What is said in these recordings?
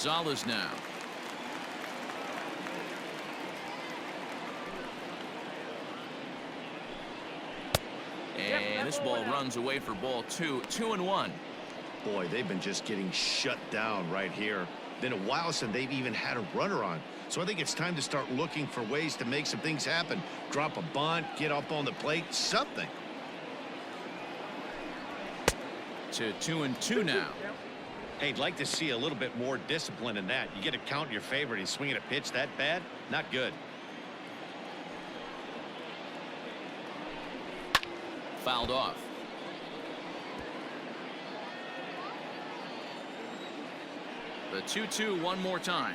Gonzalez now. And this ball runs away for ball 2. 2-1. Boy, they've been just getting shut down right here. Been a while since they've even had a runner on. So I think it's time to start looking for ways to make some things happen. Drop a bunt, get up on the plate, something. To 2-2 now. Hey, I'd like to see a little bit more discipline in that. You get a count in your favor and he's swinging a pitch that bad? Not good. Fouled off. The 2-2 one more time.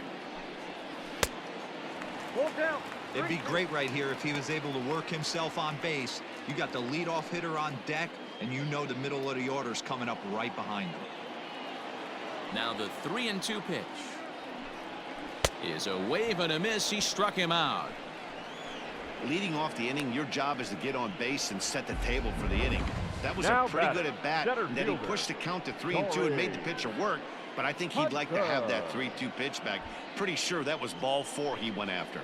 It'd be great right here if he was able to work himself on base. You got the leadoff hitter on deck, and you know the middle of the order's coming up right behind him. Now the 3-2 pitch is a wave and a miss. He struck him out. Leading off the inning, your job is to get on base and set the table for the inning. That was a pretty good at bat. And then he pushed the count to 3-2 and made the pitcher work. But I think he'd like to have that 3-2 pitch back. Pretty sure that was ball 4 he went after.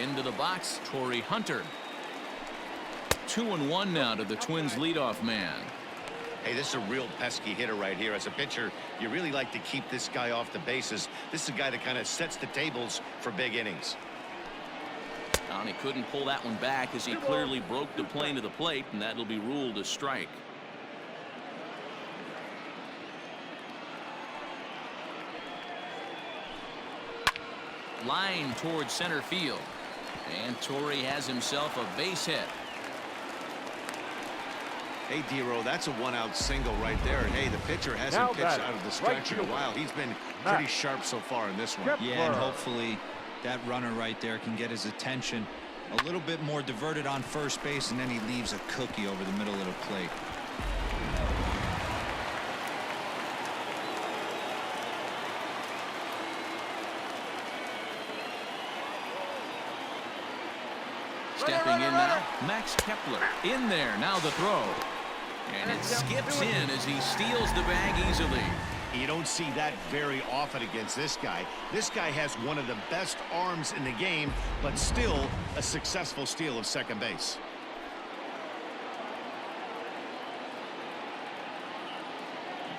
Into the box, Torrey Hunter. 2-1 now to the Twins leadoff man. Hey, this is a real pesky hitter right here. As a pitcher, you really like to keep this guy off the bases. This is a guy that kind of sets the tables for big innings. And he couldn't pull that one back as he clearly broke the plane of the plate, and that'll be ruled a strike. Line towards center field. And Torrey has himself a base hit. Hey, D-Row, that's a one-out single right there. And hey, the pitcher hasn't pitched out of the stretch in a while. He's been pretty sharp so far in this one. Yeah, and hopefully that runner right there can get his attention a little bit more diverted on first base, and then he leaves a cookie over the middle of the plate. Stepping in now, Max Kepler in there. Now the throw. And it skips in as he steals the bag easily. You don't see that very often against this guy. This guy has one of the best arms in the game, but still a successful steal of second base.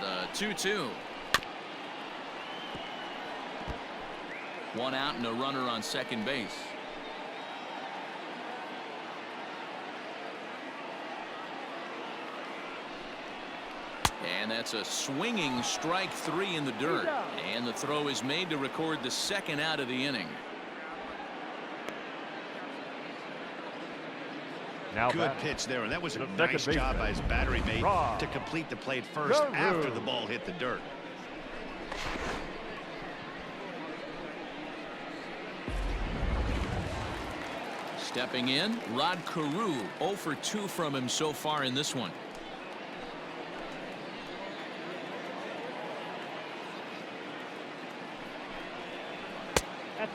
The 2-2. One out and a runner on second base. And that's a swinging strike 3 in the dirt. And the throw is made to record the second out of the inning. Good pitch there, and that was a nice job by his battery mate to complete the plate first after the ball hit the dirt. Stepping in, Rod Cruz, 0 for 2 from him so far in this one.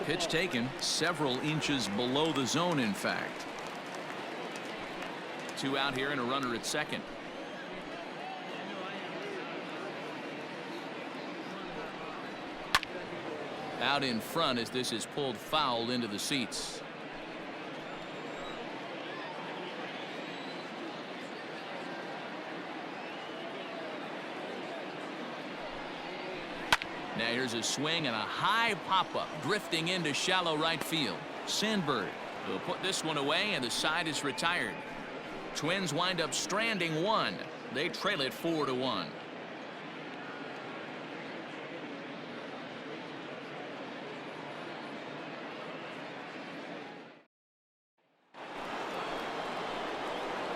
Pitch taken several inches below the zone, in fact. 2 out here and a runner at second. Out in front as this is pulled foul into the seats. Now here's a swing and a high pop-up drifting into shallow right field. Sandberg will put this one away, and the side is retired. Twins wind up stranding one. They trail it 4-1.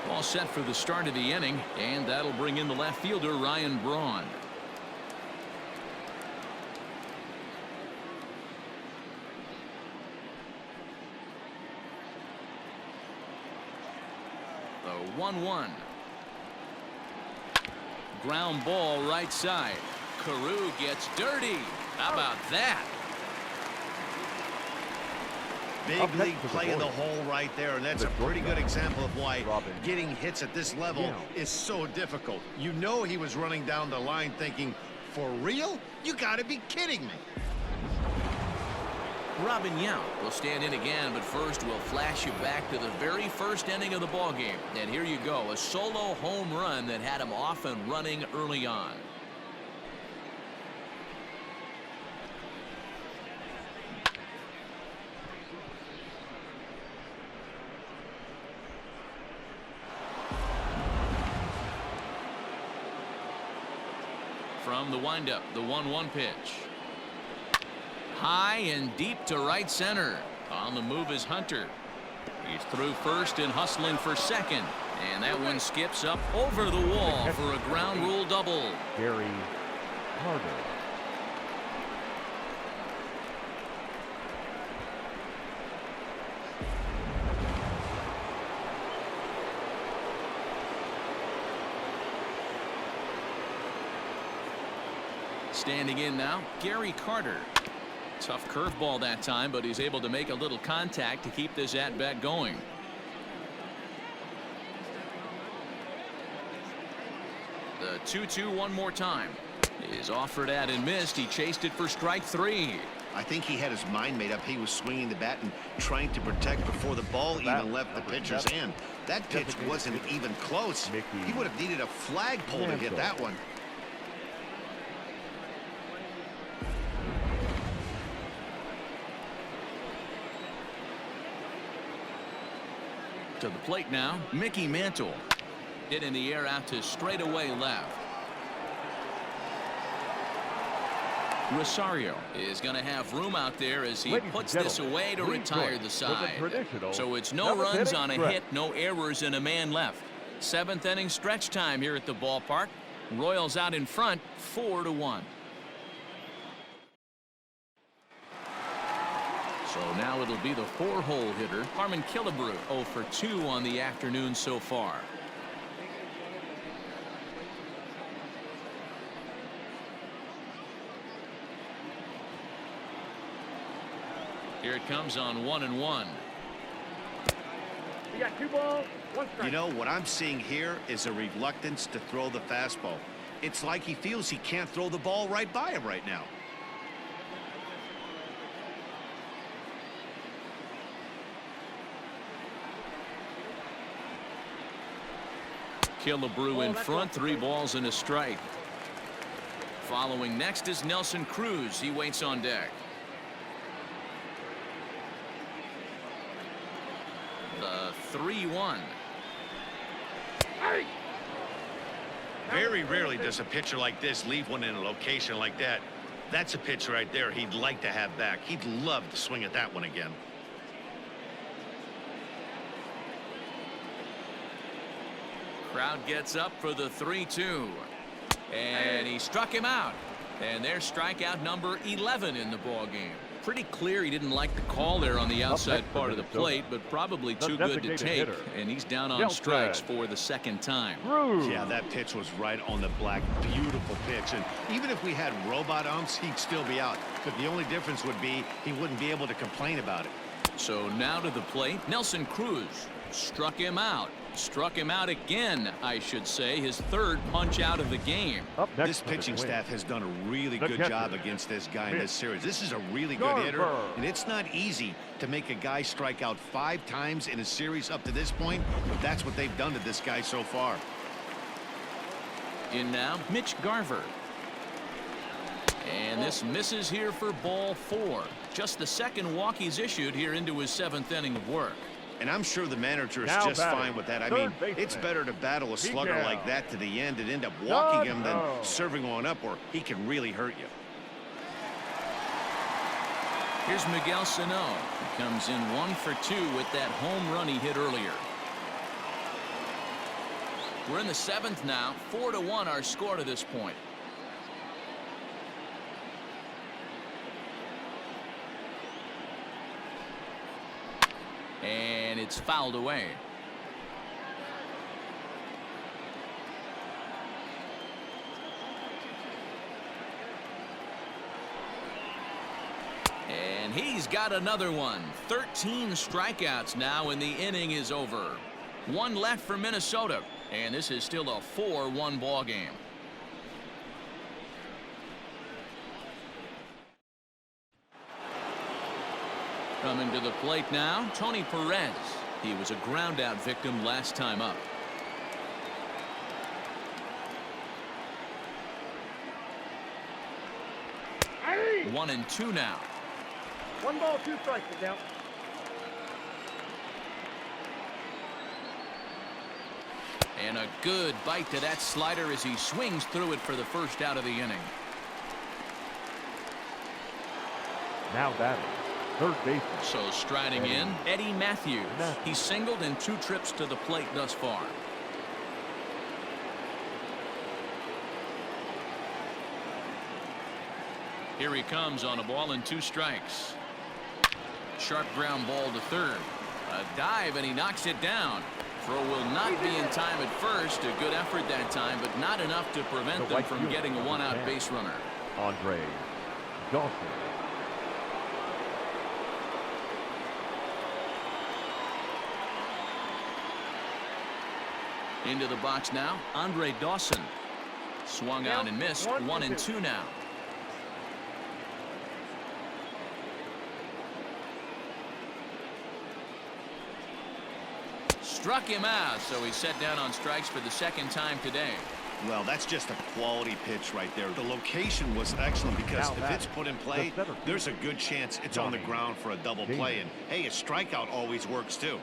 All set for the start of the inning, and that'll bring in the left fielder Ryan Braun. The 1-1. Ground ball right side. Cruz gets dirty. How about that? Big league play in the hole right there, and that's a pretty good example of why getting hits at this level is so difficult. You know he was running down the line thinking, for real? You gotta be kidding me. Robin Yount will stand in again, but first we'll flash you back to the very first inning of the ball game. And here you go, a solo home run that had him off and running early on. From the windup, the 1-1 pitch. High and deep to right center. On the move is Hunter. He's through first and hustling for second. And that one skips up over the wall for a ground rule double. Gary Carter. Standing in now, Gary Carter. Tough curveball that time, but he's able to make a little contact to keep this at-bat going. The 2-2 one more time. Is offered at and missed. He chased it for strike 3. I think he had his mind made up. He was swinging the bat and trying to protect before the ball even left the pitcher's hand. That pitch wasn't even close. He would have needed a flagpole to hit that one. To the plate now, Mickey Mantle. Hit in the air out to straightaway left. Rosario is going to have room out there as he puts this away to retire the side. So it's no runs on a hit, no errors, and a man left. 7th inning stretch time here at the ballpark. Royals out in front, 4-1. So now it'll be the 4-hole hitter, Harmon Killebrew, 0 for 2 on the afternoon so far. Here it comes on 1-1. We got 2 balls, 1 strike. You know, what I'm seeing here is a reluctance to throw the fastball. It's like he feels he can't throw the ball right by him right now. Killebrew in front, 3 balls and a strike. Following next is Nelson Cruz. He waits on deck. The 3-1. Very rarely does a pitcher like this leave one in a location like that. That's a pitch right there he'd like to have back. He'd love to swing at that one again. Crowd gets up for the 3-2. And he struck him out. And there's strikeout number 11 in the ball game. Pretty clear he didn't like the call there on the outside part of the plate, but probably too good to take. And he's down on strikes for the 2nd time. Yeah, that pitch was right on the black. Beautiful pitch. And even if we had robot umps, he'd still be out. But the only difference would be he wouldn't be able to complain about it. So now to the plate, Nelson Cruz. Struck him out. Struck him out again, I should say. His 3rd punch out of the game. This pitching staff has done a really good job against this guy in this series. This is a really good hitter, and it's not easy to make a guy strike out 5 times in a series up to this point, but that's what they've done to this guy so far. In now, Mitch Garver. And this misses here for ball 4. Just the 2nd walk he's issued here into his 7th inning of work. And I'm sure the manager is just fine with that. I mean, it's better to battle a slugger like that to the end and end up walking him than serving one up, or he can really hurt you. Here's Miguel Sano. He comes in 1 for 2 with that home run he hit earlier. We're in the 7th now. 4-1 our score to this point. And it's fouled away. And he's got another one. 13 strikeouts now, and the inning is over. One left for Minnesota, and this is still a 4-1 ball game. Coming to the plate now, Tony Perez. He was a ground-out victim last time up. 1-2 now. 1 ball, 2 strikes. Sit down. And a good bite to that slider as he swings through it for the first out of the inning. Now batting, third baseman. So striding in, Eddie Matthews. He's singled in 2 trips to the plate thus far. Here he comes on a ball and 2 strikes. Sharp ground ball to third. A dive, and he knocks it down. Throw will not be in time at first. A good effort that time, but not enough to prevent them from getting a 1-out base runner. Andre Dawson. Into the box now, Andre Dawson. Swung on and missed. 1-2 now. Struck him out, so he's set down on strikes for the 2nd time today. Well, that's just a quality pitch right there. The location was excellent because if it's put in play, there's a good chance it's on the ground for a double play. And, hey, a strikeout always works, too.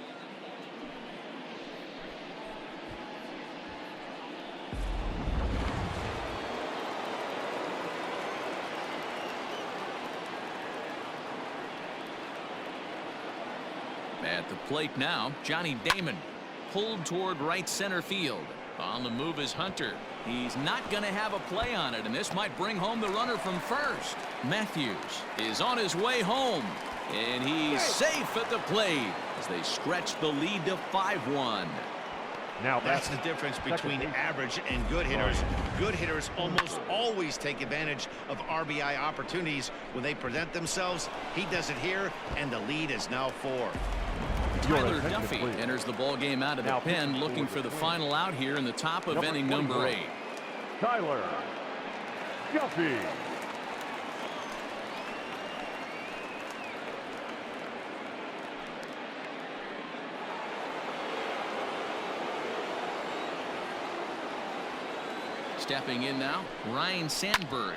At the plate now, Johnny Damon pulled toward right center field. On the move is Hunter. He's not going to have a play on it, and this might bring home the runner from first. Matthews is on his way home, and he's safe at the plate as they stretch the lead to 5-1. Now that's the difference between average and good hitters. Good hitters almost always take advantage of RBI opportunities when they present themselves. He does it here, and the lead is now 4. Tyler Duffy enters the ball game out of the pen, looking for the final out here in the top of inning number 8. Tyler Duffy. Stepping in now, Ryan Sandberg.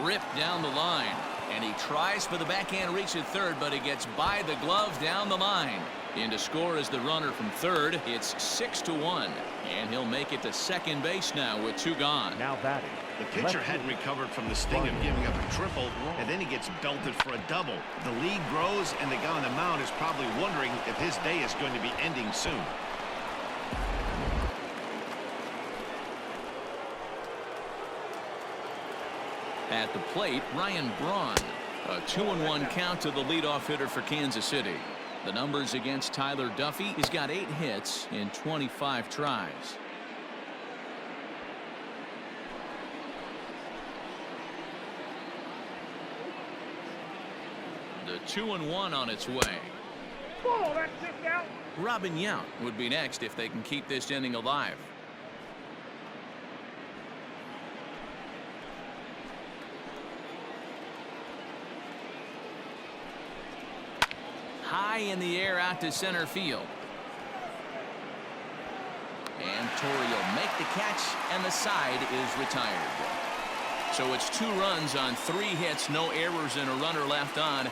Ripped down the line, and he tries for the backhand reach at third, but he gets by the glove down the line. In to score is the runner from third. It's 6-1, and he'll make it to second base now with 2 gone. Now batting. The pitcher hadn't recovered from the sting of giving up a triple, and then he gets belted for a double. The lead grows, and the guy on the mound is probably wondering if his day is going to be ending soon. At the plate, Ryan Braun. A 2-1 count to the leadoff hitter for Kansas City. The numbers against Tyler Duffy. He's got 8 hits in 25 tries. The 2-1 on its way. Ball, that's it out. Robin Yount would be next if they can keep this inning alive. High in the air out to center field. And Torrey will make the catch, and the side is retired. So it's 2 runs on 3 hits, no errors, and a runner left on.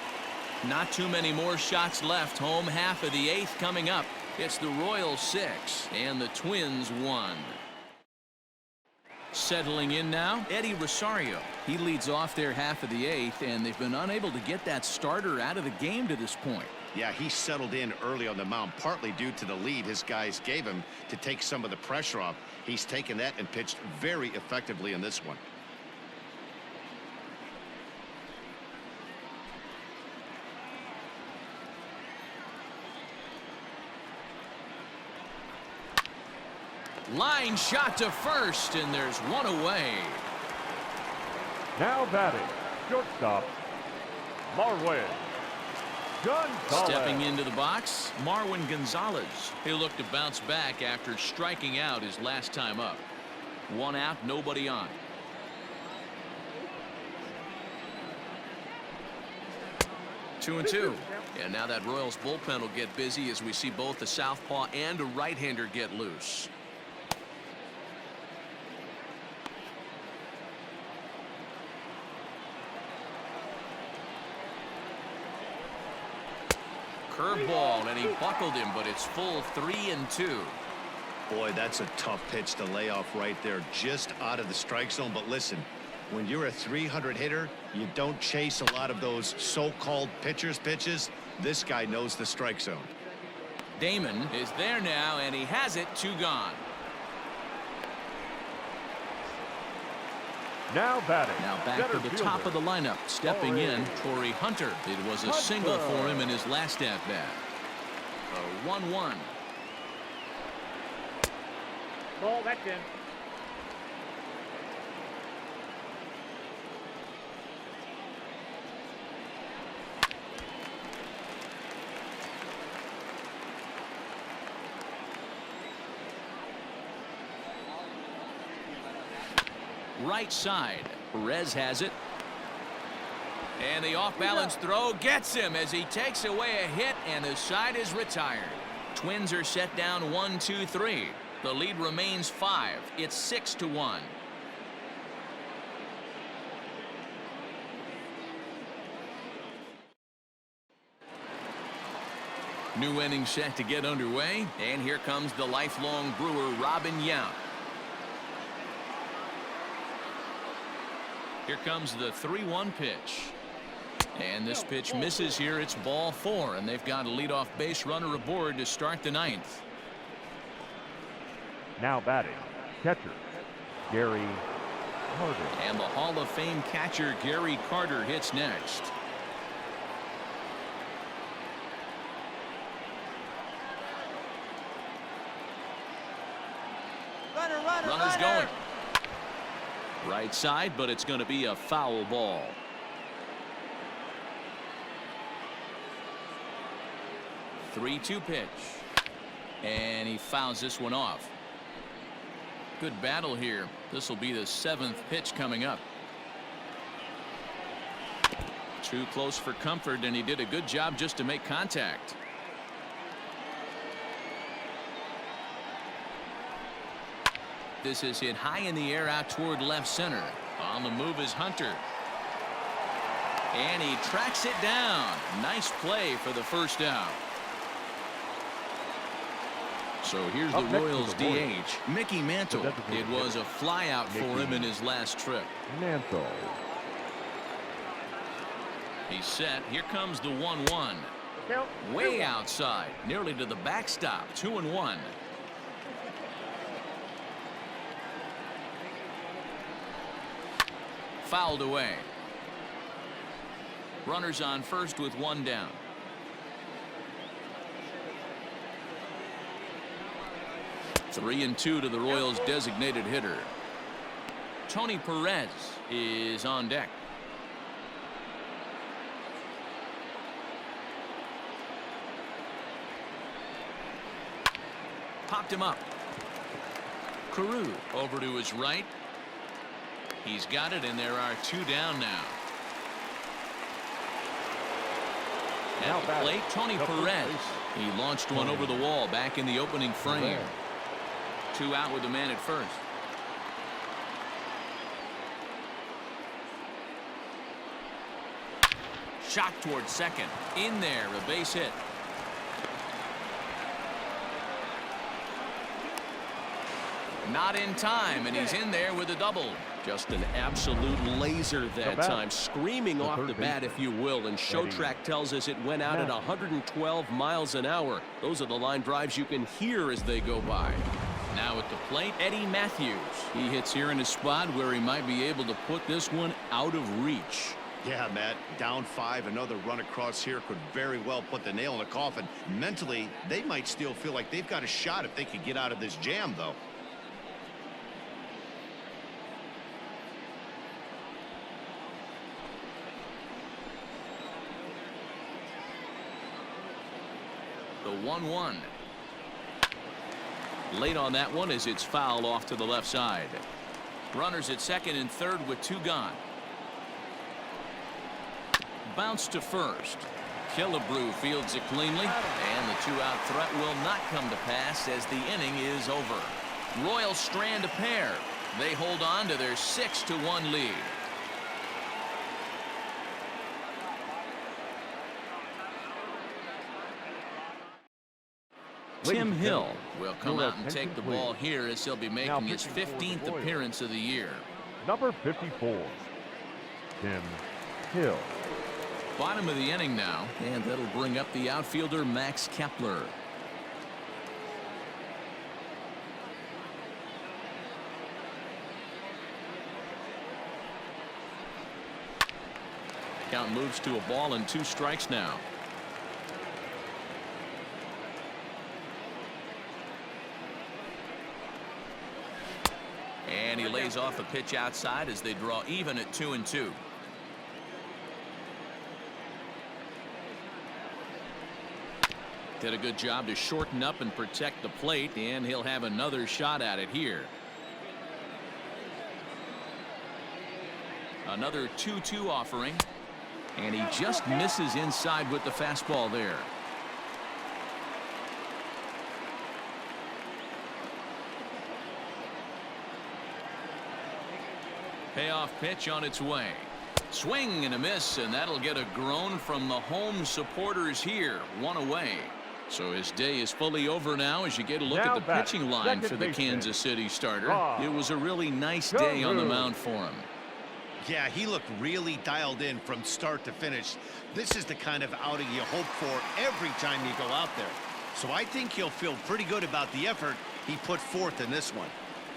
Not too many more shots left. Home half of the 8th coming up. It's the Royals 6 and the Twins 1. Settling in now, Eddie Rosario. He leads off their half of the 8th, and they've been unable to get that starter out of the game to this point. Yeah, he settled in early on the mound, partly due to the lead his guys gave him to take some of the pressure off. He's taken that and pitched very effectively in this one. Line shot to first, and there's 1 away. Now batting, shortstop, Marwin. Stepping into the box, Marwin Gonzalez. He'll look to bounce back after striking out his last time up. 1 out, nobody on. Two and two. And now that Royals bullpen will get busy as we see both the southpaw and a right-hander get loose. Curveball, and he buckled him, but it's full 3-2. Boy, that's a tough pitch to lay off right there, just out of the strike zone. But listen, when you're a 300 hitter, you don't chase a lot of those so-called pitcher's pitches. This guy knows the strike zone. Damon is there now, and he has it. 2 gone. Now batting. Now back to the top of the lineup. Stepping in, Torrey Hunter. It was a single for him in his last at-bat. A 1-1. Ball, that's in. Right side. Perez has it. And the off-balance throw gets him as he takes away a hit, and the side is retired. Twins are set down 1-2-3. The lead remains 5. It's 6-1. New inning set to get underway, and here comes the lifelong Brewer, Robin Yount. Here comes the 3-1 pitch. And this pitch misses here. It's ball 4, and they've got a leadoff base runner aboard to start the 9th. Now batting, catcher, Gary Carter. And the Hall of Fame catcher, Gary Carter, hits next. Runner's going. Right side, but it's going to be a foul ball. Three-2 pitch. And he fouls this one off. Good battle here. This will be the 7th pitch coming up. Too close for comfort, and he did a good job just to make contact. This is hit high in the air out toward left center. On the move is Hunter. And he tracks it down. Nice play for the first out. So here's the Royals DH, Mickey Mantle. It was a flyout for him in his last trip. Mantle. He's set. Here comes the 1-1. Way outside, nearly to the backstop. 2-1. Fouled away. Runners on first with 1 down. Three and 2 to the Royals' designated hitter. Tony Perez is on deck. Popped him up. Cruz over to his right. He's got it, and there are 2 down now. At the plate, Tony Perez. He launched one over the wall back in the opening frame. 2 out with the man at first. Shot toward second. In there, a base hit. Not in time, and he's in there with a double. Just an absolute laser that time, screaming off the bat, if you will, and Showtrack tells us it went out at 112 miles an hour. Those are the line drives you can hear as they go by. Now at the plate, Eddie Matthews. He hits here in a spot where he might be able to put this one out of reach. Yeah, Matt, down 5. Another run across here could very well put the nail in the coffin. Mentally, they might still feel like they've got a shot if they could get out of this jam, though. The 1-1. Late on that one as it's fouled off to the left side. Runners at second and third with 2 gone. Bounce to first. Killebrew fields it cleanly, and the 2-out threat will not come to pass as the inning is over. Royals strand a pair. They hold on to their 6-1 lead. Tim Hill will come out and take the ball here as he'll be making his 15th appearance of the year. Number 54, Tim Hill. Bottom of the inning now, and that'll bring up the outfielder Max Kepler. Count moves to a ball and 2 strikes now. And he lays off a pitch outside as they draw even at 2-2. Did a good job to shorten up and protect the plate, and he'll have another shot at it here. Another 2-2 offering, and he just misses inside with the fastball there. Payoff pitch on its way. Swing and a miss, and that'll get a groan from the home supporters here. 1 away. So his day is fully over now as you get a look at the pitching line for the Kansas City starter. It was a really nice day on the mound for him. Yeah, he looked really dialed in from start to finish. This is the kind of outing you hope for every time you go out there. So I think he'll feel pretty good about the effort he put forth in this one.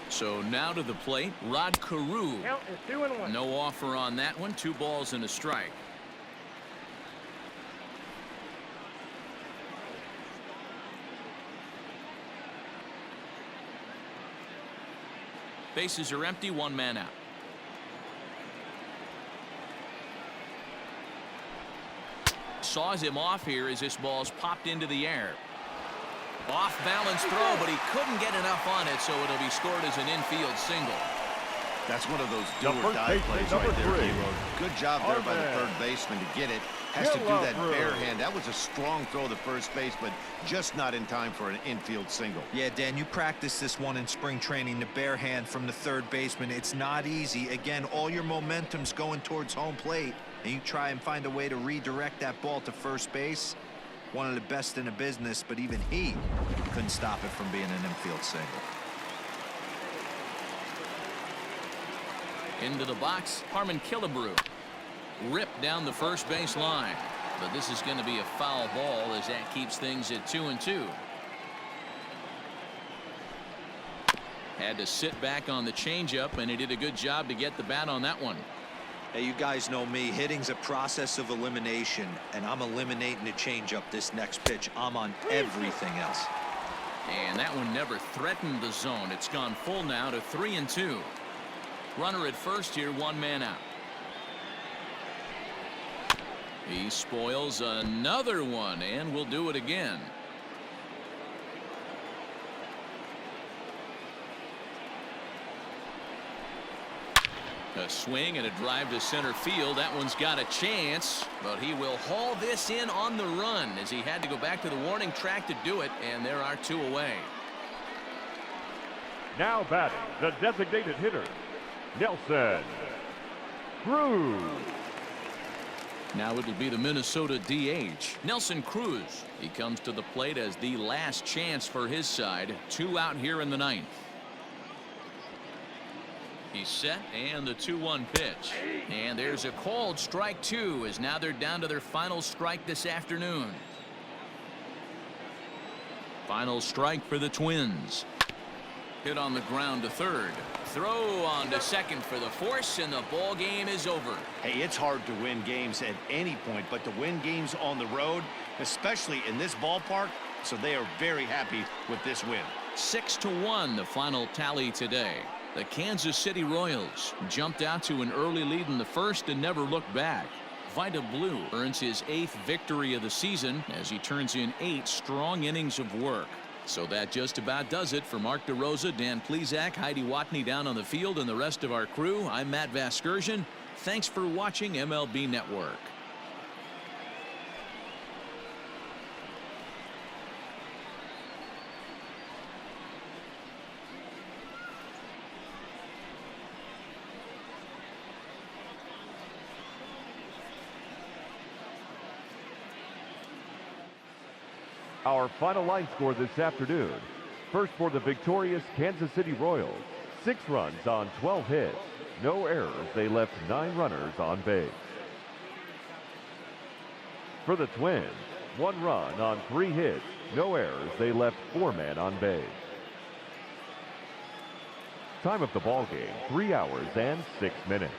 So now to the plate, Rod Cruz. Count is 2-1. No offer on that one. 2 balls and a strike. Bases are empty, 1 man out. Saws him off here as this ball's popped into the air. Off balance throw, but he couldn't get enough on it, so it'll be scored as an infield single. That's one of those do-or-die plays right there, Hero. Good job there by the third baseman to get it. Has to do that bare hand. That was a strong throw to first base, but just not in time for an infield single. Yeah, Dan, you practiced this one in spring training, the bare hand from the third baseman. It's not easy. Again, all your momentum's going towards home plate, and you try and find a way to redirect that ball to first base. One of the best in the business, but even he couldn't stop it from being an infield single. Into the box, Harmon Killebrew. Ripped down the first base line. But this is going to be a foul ball as that keeps things at 2-2. Had to sit back on the changeup, and he did a good job to get the bat on that one. Hey, you guys know me. Hitting's a process of elimination, and I'm eliminating the changeup this next pitch. I'm on everything else. And that one never threatened the zone. It's gone full now to 3-2. Runner at first here, 1 man out. He spoils another one, and will do it again. A swing and a drive to center field. That one's got a chance, but he will haul this in on the run as he had to go back to the warning track to do it, and there are 2 away. Now batting, the designated hitter, Nelson Cruz. Now it'll be the Minnesota DH, Nelson Cruz. He comes to the plate as the last chance for his side. 2 out here in the 9th. He's set, and the 2-1 pitch. And there's a called strike 2 as now they're down to their final strike this afternoon. Final strike for the Twins. Hit on the ground to third. Throw on to second for the force, and the ball game is over. Hey, it's hard to win games at any point, but to win games on the road, especially in this ballpark, so they are very happy with this win. 6-1 the final tally today. The Kansas City Royals jumped out to an early lead in the first and never looked back. Vida Blue earns his 8th victory of the season as he turns in 8 strong innings of work. So that just about does it for Mark DeRosa, Dan Plesac, Heidi Watney down on the field, and the rest of our crew. I'm Matt Vasgersian. Thanks for watching MLB Network. Our final line score this afternoon. First for the victorious Kansas City Royals. 6 runs on 12 hits. No errors. They left 9 runners on base. For the Twins, 1 run on 3 hits. No errors. They left 4 men on base. Time of the ball game, 3 hours and 6 minutes.